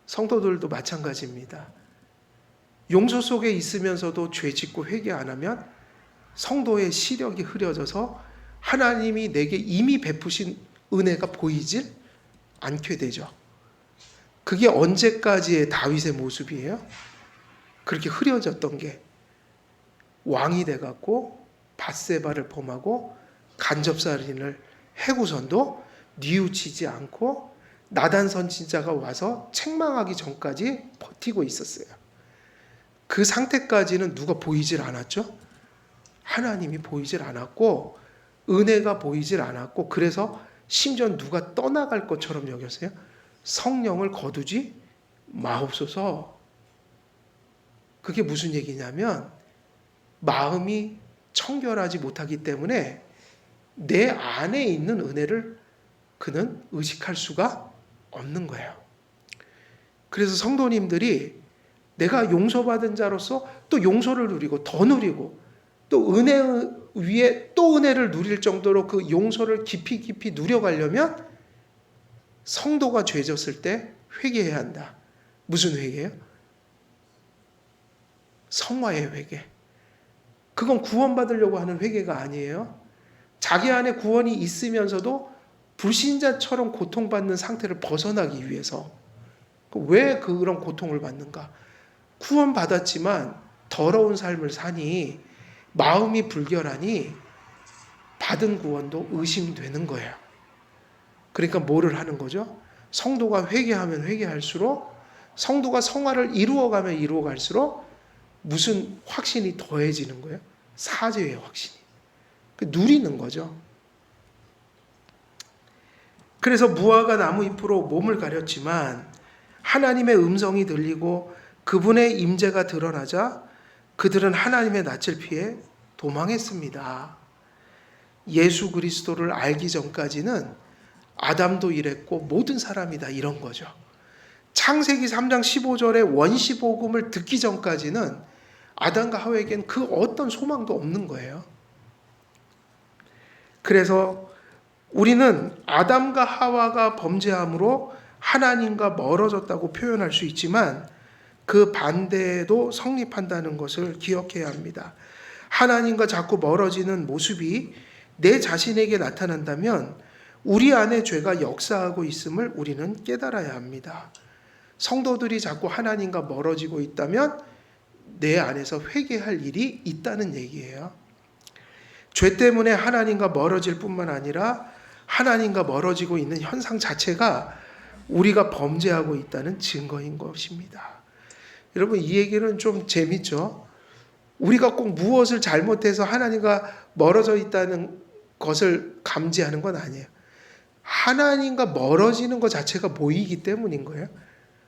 성도들도 마찬가지입니다. 용서 속에 있으면서도 죄 짓고 회개 안 하면 성도의 시력이 흐려져서 하나님이 내게 이미 베푸신 은혜가 보이질 않게 되죠. 그게 언제까지의 다윗의 모습이에요? 그렇게 흐려졌던 게 왕이 돼갖고 밧세바를 범하고 간접살인을 해고선도 뉘우치지 않고 나단 선지자가 와서 책망하기 전까지 버티고 있었어요. 그 상태까지는 누가 보이질 않았죠? 하나님이 보이질 않았고 은혜가 보이질 않았고 그래서 심지어 누가 떠나갈 것처럼 여겼어요. 성령을 거두지 마옵소서. 그게 무슨 얘기냐면 마음이 청결하지 못하기 때문에 내 안에 있는 은혜를 그는 의식할 수가 없는 거예요. 그래서 성도님들이 내가 용서받은 자로서 또 용서를 누리고 더 누리고 또 은혜 위에 또 은혜를 누릴 정도로 그 용서를 깊이 깊이 누려가려면 성도가 죄 졌을 때 회개해야 한다. 무슨 회개예요? 성화의 회개. 그건 구원받으려고 하는 회개가 아니에요. 자기 안에 구원이 있으면서도 불신자처럼 고통받는 상태를 벗어나기 위해서. 왜 그런 고통을 받는가? 구원받았지만 더러운 삶을 사니 마음이 불결하니 받은 구원도 의심되는 거예요. 그러니까 뭐를 하는 거죠? 성도가 회개하면 회개할수록 성도가 성화를 이루어가면 이루어갈수록 무슨 확신이 더해지는 거예요? 사죄의 확신이. 누리는 거죠. 그래서 무화과 나무 잎으로 몸을 가렸지만 하나님의 음성이 들리고 그분의 임재가 드러나자 그들은 하나님의 낯을 피해 도망했습니다. 예수 그리스도를 알기 전까지는 아담도 이랬고 모든 사람이 다 이런 거죠. 창세기 3장 15절의 원시복음을 듣기 전까지는 아담과 하와에겐 그 어떤 소망도 없는 거예요. 그래서 우리는 아담과 하와가 범죄함으로 하나님과 멀어졌다고 표현할 수 있지만 그 반대도 성립한다는 것을 기억해야 합니다. 하나님과 자꾸 멀어지는 모습이 내 자신에게 나타난다면 우리 안에 죄가 역사하고 있음을 우리는 깨달아야 합니다. 성도들이 자꾸 하나님과 멀어지고 있다면 내 안에서 회개할 일이 있다는 얘기예요. 죄 때문에 하나님과 멀어질 뿐만 아니라 하나님과 멀어지고 있는 현상 자체가 우리가 범죄하고 있다는 증거인 것입니다. 여러분 이 얘기는 좀 재밌죠? 우리가 꼭 무엇을 잘못해서 하나님과 멀어져 있다는 것을 감지하는 건 아니에요. 하나님과 멀어지는 것 자체가 뭐이기 때문인 거예요.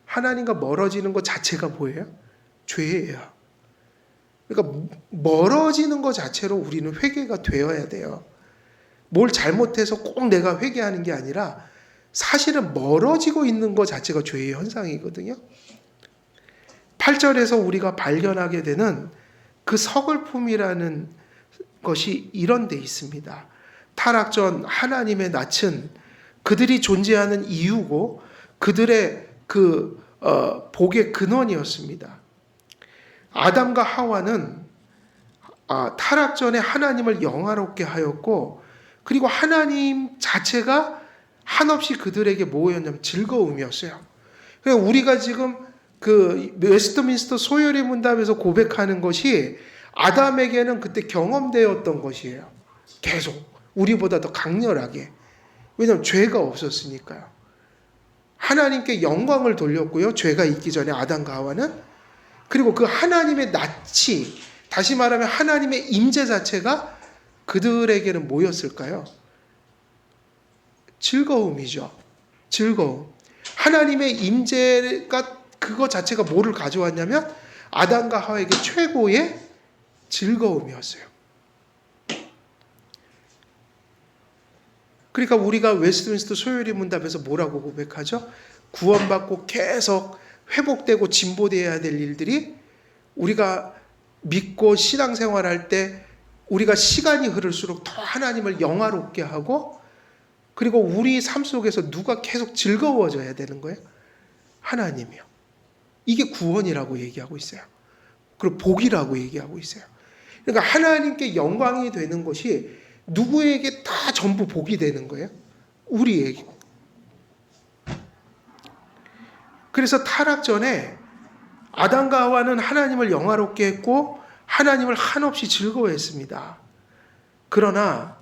하나님과 멀어지는 것 자체가 뭐예요? 죄예요. 그러니까 멀어지는 것 자체로 우리는 회개가 되어야 돼요. 뭘 잘못해서 꼭 내가 회개하는 게 아니라 사실은 멀어지고 있는 것 자체가 죄의 현상이거든요. 8절에서 우리가 발견하게 되는 그 서글픔이라는 것이 이런 데 있습니다. 타락 전 하나님의 낯은 그들이 존재하는 이유고 그들의 그 복의 근원이었습니다. 아담과 하와는 타락 전에 하나님을 영화롭게 하였고 그리고 하나님 자체가 한없이 그들에게 뭐였냐면 즐거움이었어요. 그러니까 우리가 지금 그 웨스트민스터 소요리 문답에서 고백하는 것이 아담에게는 그때 경험되었던 것이에요. 계속 우리보다 더 강렬하게. 왜냐하면 죄가 없었으니까요. 하나님께 영광을 돌렸고요. 죄가 있기 전에 아담과 하와는. 그리고 그 하나님의 낯이 다시 말하면 하나님의 임재 자체가 그들에게는 뭐였을까요? 즐거움이죠. 즐거움. 하나님의 임재가 그거 자체가 뭐를 가져왔냐면 아담과 하와에게 최고의 즐거움이었어요. 그러니까 우리가 웨스트민스터 소요리 문답에서 뭐라고 고백하죠? 구원받고 계속 회복되고 진보되어야 될 일들이 우리가 믿고 신앙생활할 때 우리가 시간이 흐를수록 더 하나님을 영화롭게 하고 그리고 우리 삶 속에서 누가 계속 즐거워져야 되는 거예요? 하나님이요. 이게 구원이라고 얘기하고 있어요. 그리고 복이라고 얘기하고 있어요. 그러니까 하나님께 영광이 되는 것이 누구에게 다 전부 복이 되는 거예요? 우리에게. 그래서 타락 전에 아담과 하와는 하나님을 영화롭게 했고 하나님을 한없이 즐거워했습니다. 그러나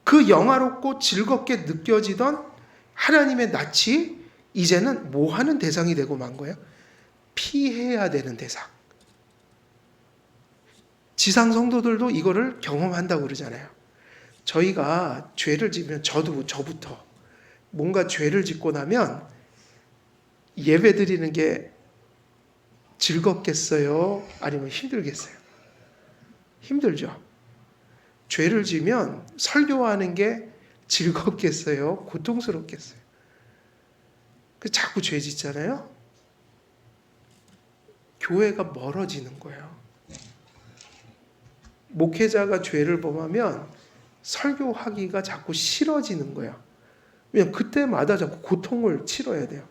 그 영화롭고 즐겁게 느껴지던 하나님의 낯이 이제는 뭐 하는 대상이 되고 만 거예요? 피해야 되는 대상. 지상 성도들도 이거를 경험한다고 그러잖아요. 저희가 죄를 지으면 저부터 뭔가 죄를 짓고 나면 예배 드리는 게 즐겁겠어요? 아니면 힘들겠어요? 힘들죠. 죄를 지면 설교하는 게 즐겁겠어요? 고통스럽겠어요? 자꾸 죄 짓잖아요? 교회가 멀어지는 거예요. 목회자가 죄를 범하면 설교하기가 자꾸 싫어지는 거예요. 왜냐면 그때마다 자꾸 고통을 치러야 돼요.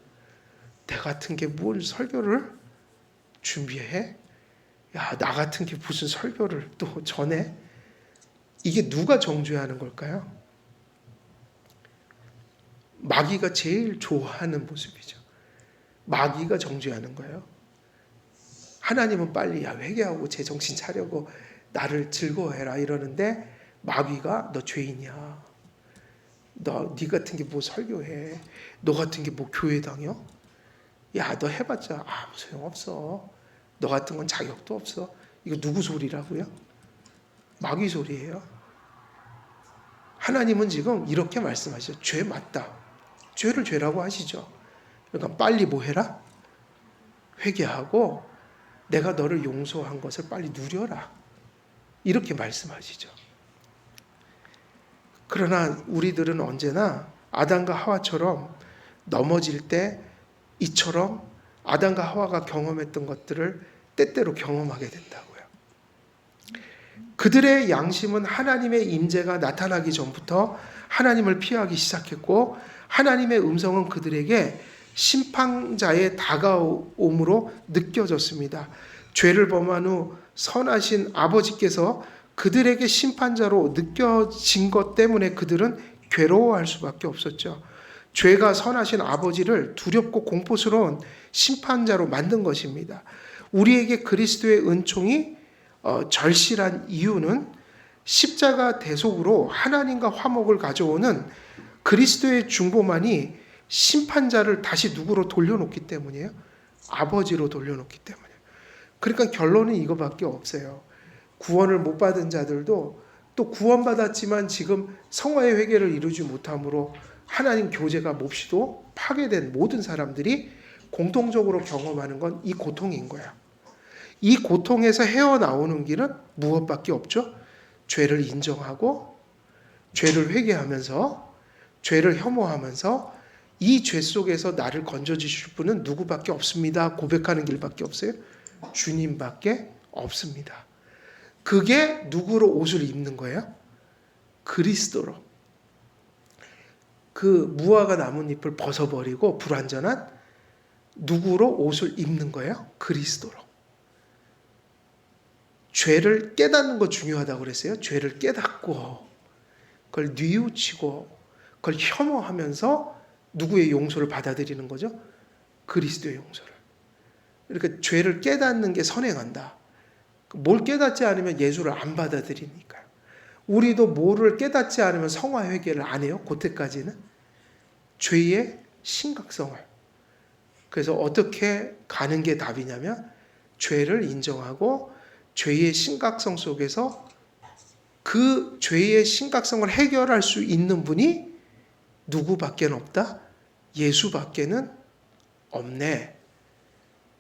내 같은 게 뭘 설교를 준비해? 야, 나 같은 게 무슨 설교를 또 전해? 이게 누가 정죄하는 걸까요? 마귀가 제일 좋아하는 모습이죠. 마귀가 정죄하는 거예요. 하나님은 빨리 회개하고 제정신 차려고 나를 즐거워해라 이러는데 마귀가 너 죄인이야. 네 같은 게 뭐 설교해. 너 같은 게 뭐 교회 다녀? 야, 너 해봤자 아무 소용없어. 너 같은 건 자격도 없어. 이거 누구 소리라고요? 마귀 소리예요. 하나님은 지금 이렇게 말씀하시죠. 죄 맞다. 죄를 죄라고 하시죠. 그러니까 빨리 뭐 해라? 회개하고 내가 너를 용서한 것을 빨리 누려라. 이렇게 말씀하시죠. 그러나 우리들은 언제나 아담과 하와처럼 넘어질 때 이처럼 아담과 하와가 경험했던 것들을 때때로 경험하게 된다고요. 그들의 양심은 하나님의 임재가 나타나기 전부터 하나님을 피하기 시작했고 하나님의 음성은 그들에게 심판자의 다가옴으로 느껴졌습니다. 죄를 범한 후 선하신 아버지께서 그들에게 심판자로 느껴진 것 때문에 그들은 괴로워할 수밖에 없었죠. 죄가 선하신 아버지를 두렵고 공포스러운 심판자로 만든 것입니다. 우리에게 그리스도의 은총이 절실한 이유는 십자가 대속으로 하나님과 화목을 가져오는 그리스도의 중보만이 심판자를 다시 누구로 돌려놓기 때문이에요? 아버지로 돌려놓기 때문이에요. 그러니까 결론은 이거밖에 없어요. 구원을 못 받은 자들도 또 구원받았지만 지금 성화의 회개를 이루지 못함으로 하나님 교제가 몹시도 파괴된 모든 사람들이 공통적으로 경험하는 건 이 고통인 거야. 이 고통에서 헤어나오는 길은 무엇밖에 없죠? 죄를 인정하고 죄를 회개하면서 죄를 혐오하면서 이 죄 속에서 나를 건져주실 분은 누구밖에 없습니다. 고백하는 길밖에 없어요. 주님밖에 없습니다. 그게 누구로 옷을 입는 거예요? 그리스도로. 그 무화과 나뭇잎을 벗어버리고 불완전한 누구로 옷을 입는 거예요? 그리스도로. 죄를 깨닫는 거 중요하다고 그랬어요. 죄를 깨닫고 그걸 뉘우치고 그걸 혐오하면서 누구의 용서를 받아들이는 거죠? 그리스도의 용서를. 그러니까 죄를 깨닫는 게 선행한다. 뭘 깨닫지 않으면 예수를 안 받아들이니까요. 우리도 뭐를 깨닫지 않으면 성화 회개를 안 해요. 그때까지는. 죄의 심각성을. 그래서 어떻게 가는 게 답이냐면 죄를 인정하고 죄의 심각성 속에서 그 죄의 심각성을 해결할 수 있는 분이 누구밖에 없다? 예수밖에는 없네.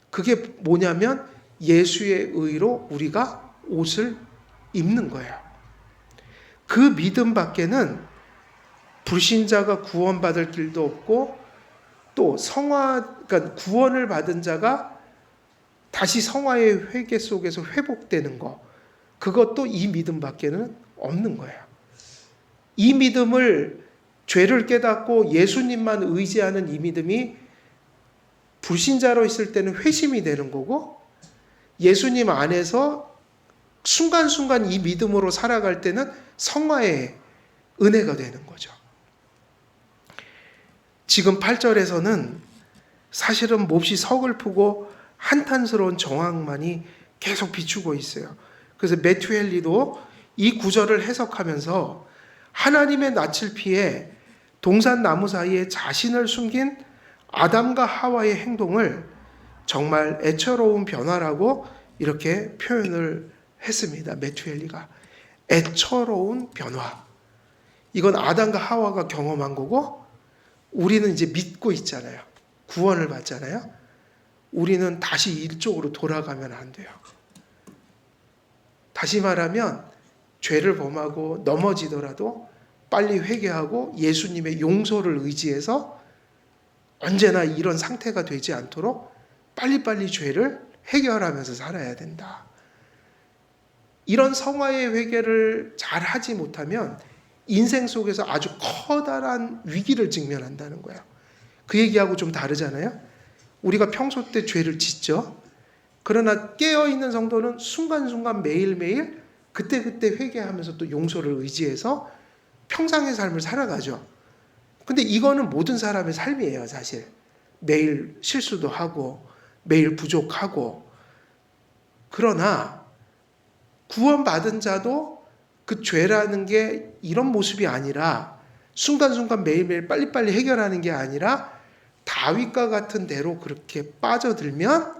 그게 뭐냐면 예수의 의로 우리가 옷을 입는 거예요. 그 믿음밖에는 불신자가 구원받을 길도 없고, 또 그러니까 구원을 받은 자가 다시 성화의 회개 속에서 회복되는 거, 그것도 이 믿음밖에는 없는 거예요. 이 믿음을, 죄를 깨닫고 예수님만 의지하는 이 믿음이 불신자로 있을 때는 회심이 되는 거고, 예수님 안에서 순간순간 이 믿음으로 살아갈 때는 성화의 은혜가 되는 거죠. 지금 8절에서는 사실은 몹시 서글프고 한탄스러운 정황만이 계속 비추고 있어요. 그래서 매튜 헨리도 이 구절을 해석하면서 하나님의 낯을 피해 동산 나무 사이에 자신을 숨긴 아담과 하와의 행동을 정말 애처로운 변화라고 이렇게 표현을 했습니다. 매튜 헨리가. 애처로운 변화. 이건 아담과 하와가 경험한 거고, 우리는 이제 믿고 있잖아요. 구원을 받잖아요. 우리는 다시 이쪽으로 돌아가면 안 돼요. 다시 말하면 죄를 범하고 넘어지더라도 빨리 회개하고 예수님의 용서를 의지해서 언제나 이런 상태가 되지 않도록 빨리빨리 죄를 해결하면서 살아야 된다. 이런 성화의 회개를 잘 하지 못하면 인생 속에서 아주 커다란 위기를 직면한다는 거예요. 그 얘기하고 좀 다르잖아요. 우리가 평소 때 죄를 짓죠. 그러나 깨어있는 성도는 순간순간 매일매일 그때그때 회개하면서 또 용서를 의지해서 평상의 삶을 살아가죠. 근데 이거는 모든 사람의 삶이에요, 사실. 매일 실수도 하고 매일 부족하고. 그러나 구원받은 자도 그 죄라는 게 이런 모습이 아니라 순간순간 매일매일 빨리빨리 해결하는 게 아니라 다윗과 같은 대로 그렇게 빠져들면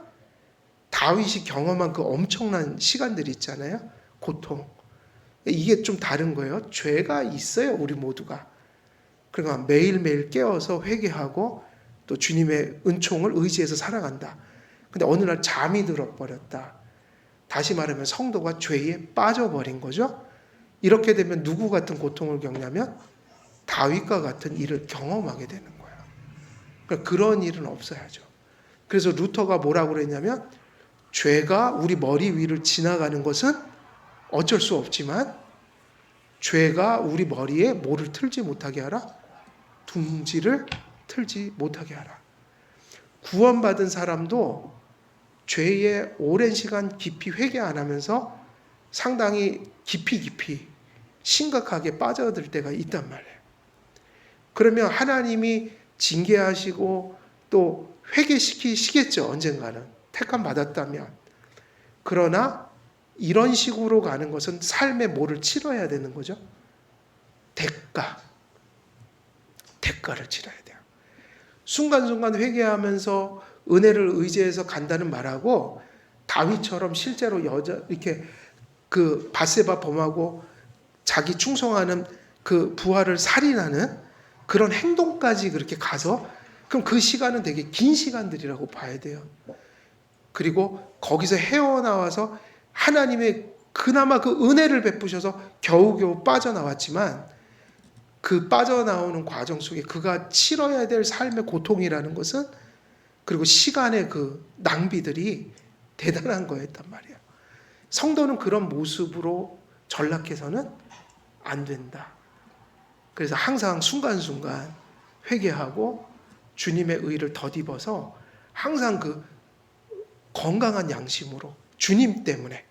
다윗이 경험한 그 엄청난 시간들이 있잖아요. 고통. 이게 좀 다른 거예요. 죄가 있어요, 우리 모두가. 그러니까 매일매일 깨어서 회개하고 또 주님의 은총을 의지해서 살아간다. 근데 어느 날 잠이 들어버렸다. 다시 말하면 성도가 죄에 빠져버린 거죠. 이렇게 되면 누구 같은 고통을 겪냐면 다윗과 같은 일을 경험하게 되는 거예요. 그러니까 그런 일은 없어야죠. 그래서 루터가 뭐라고 그랬냐면, 죄가 우리 머리 위를 지나가는 것은 어쩔 수 없지만 죄가 우리 머리에 뭐를 틀지 못하게 하라? 둥지를 틀지 못하게 하라. 구원받은 사람도 죄에 오랜 시간 깊이 회개 안 하면서 상당히 깊이 심각하게 빠져들 때가 있단 말이에요. 그러면 하나님이 징계하시고 또 회개시키시겠죠, 언젠가는. 택함 받았다면. 그러나 이런 식으로 가는 것은 삶의 뭐를 치러야 되는 거죠? 대가를 치러야 돼요. 순간순간 회개하면서 은혜를 의지해서 간다는 말하고, 다윗처럼 실제로 이렇게 그 밧세바 범하고 자기 충성하는 그 부하를 살인하는 그런 행동까지 그렇게 가서, 그럼 그 시간은 되게 긴 시간들이라고 봐야 돼요. 그리고 거기서 헤어나와서 하나님의 그나마 그 은혜를 베푸셔서 겨우겨우 빠져나왔지만, 그 빠져나오는 과정 속에 그가 치러야 될 삶의 고통이라는 것은, 그리고 시간의 그 낭비들이 대단한 거였단 말이에요. 성도는 그런 모습으로 전락해서는 안 된다. 그래서 항상 순간순간 회개하고 주님의 의를 덧입어서 항상 그 건강한 양심으로, 주님 때문에,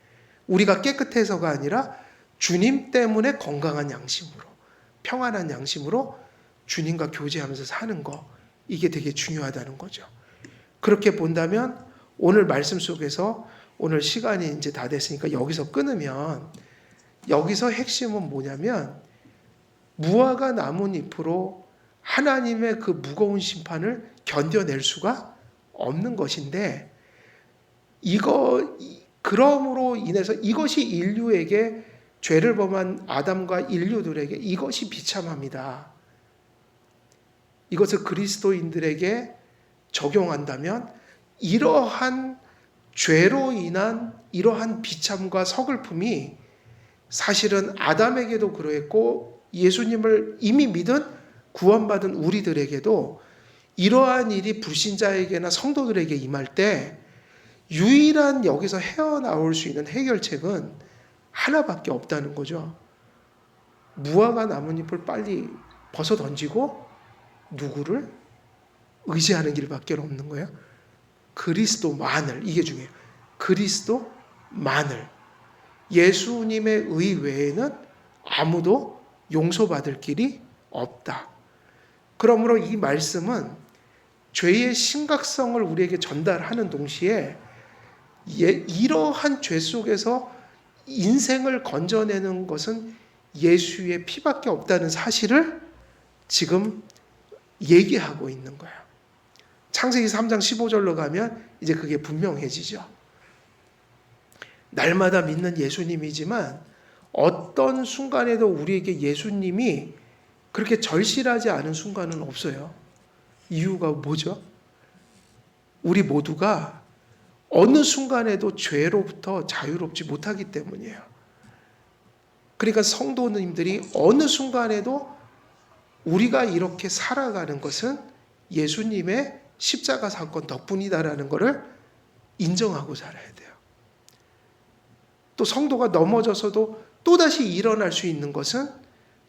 우리가 깨끗해서가 아니라 주님 때문에 건강한 양심으로, 평안한 양심으로 주님과 교제하면서 사는 거, 이게 되게 중요하다는 거죠. 그렇게 본다면 오늘 말씀 속에서, 오늘 시간이 이제 다 됐으니까 여기서 끊으면, 여기서 핵심은 뭐냐면 무화과 나뭇잎으로 하나님의 그 무거운 심판을 견뎌낼 수가 없는 것인데, 그러므로 인해서 이것이 인류에게 죄를 범한 아담과 인류들에게 이것이 비참합니다. 이것을 그리스도인들에게 적용한다면 이러한 죄로 인한 이러한 비참과 서글픔이 사실은 아담에게도 그러했고 예수님을 이미 믿은 구원받은 우리들에게도 이러한 일이 불신자에게나 성도들에게 임할 때 유일한 여기서 헤어나올 수 있는 해결책은 하나밖에 없다는 거죠. 무화과 나뭇잎을 빨리 벗어 던지고 누구를 의지하는 길밖에 없는 거예요. 그리스도만을, 이게 중요해요. 그리스도만을. 예수님의 의 외에는 아무도 용서받을 길이 없다. 그러므로 이 말씀은 죄의 심각성을 우리에게 전달하는 동시에 이러한 죄 속에서 인생을 건져내는 것은 예수의 피밖에 없다는 사실을 지금 얘기하고 있는 거예요. 창세기 3장 15절로 가면 이제 그게 분명해지죠. 날마다 믿는 예수님이지만 어떤 순간에도 우리에게 예수님이 그렇게 절실하지 않은 순간은 없어요. 이유가 뭐죠? 우리 모두가 어느 순간에도 죄로부터 자유롭지 못하기 때문이에요. 그러니까 성도님들이 어느 순간에도 우리가 이렇게 살아가는 것은 예수님의 십자가 사건 덕분이다라는 것을 인정하고 살아야 돼요. 또 성도가 넘어져서도 또다시 일어날 수 있는 것은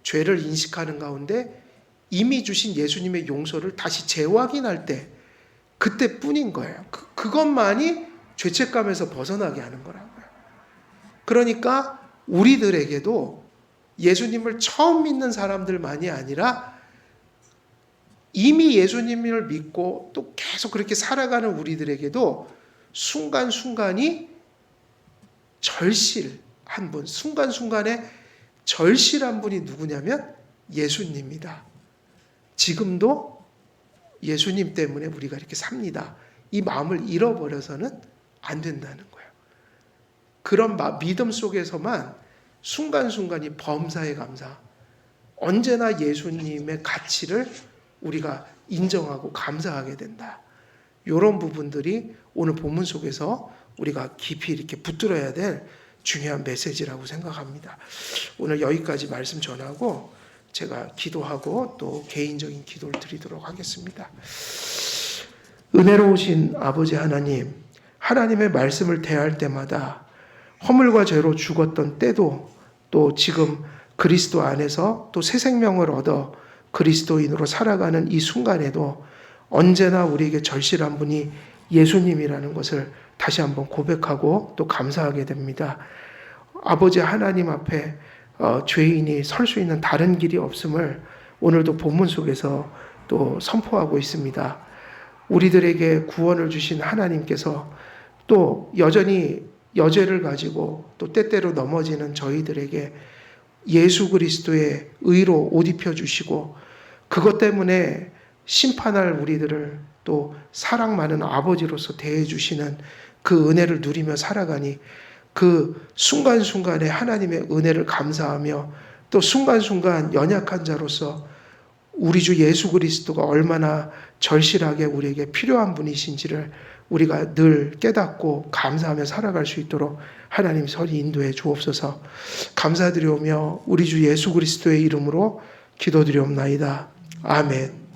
죄를 인식하는 가운데 이미 주신 예수님의 용서를 다시 재확인할 때 그때뿐인 거예요. 그것만이 죄책감에서 벗어나게 하는 거라고요. 그러니까 우리들에게도 예수님을 처음 믿는 사람들만이 아니라 이미 예수님을 믿고 또 계속 그렇게 살아가는 우리들에게도 순간순간이 절실한 분, 순간순간에 절실한 분이 누구냐면 예수님이다. 지금도 예수님 때문에 우리가 이렇게 삽니다. 이 마음을 잃어버려서는 안 된다는 거예요. 그런 믿음 속에서만 순간순간이 범사에 감사, 언제나 예수님의 가치를 우리가 인정하고 감사하게 된다. 이런 부분들이 오늘 본문 속에서 우리가 깊이 이렇게 붙들어야 될 중요한 메시지라고 생각합니다. 오늘 여기까지 말씀 전하고 제가 기도하고 또 개인적인 기도를 드리도록 하겠습니다. 은혜로우신 아버지 하나님, 하나님의 말씀을 대할 때마다 허물과 죄로 죽었던 때도 또 지금 그리스도 안에서 또 새 생명을 얻어 그리스도인으로 살아가는 이 순간에도 언제나 우리에게 절실한 분이 예수님이라는 것을 다시 한번 고백하고 또 감사하게 됩니다. 아버지 하나님 앞에 죄인이 설 수 있는 다른 길이 없음을 오늘도 본문 속에서 또 선포하고 있습니다. 우리들에게 구원을 주신 하나님께서 또 여전히 여죄를 가지고 또 때때로 넘어지는 저희들에게 예수 그리스도의 의로 옷 입혀주시고 그것 때문에 심판할 우리들을 또 사랑 많은 아버지로서 대해주시는 그 은혜를 누리며 살아가니 그 순간순간에 하나님의 은혜를 감사하며 또 순간순간 연약한 자로서 우리 주 예수 그리스도가 얼마나 절실하게 우리에게 필요한 분이신지를 우리가 늘 깨닫고 감사하며 살아갈 수 있도록 하나님 서리 인도해 주옵소서. 감사드리오며 우리 주 예수 그리스도의 이름으로 기도드리옵나이다. 아멘.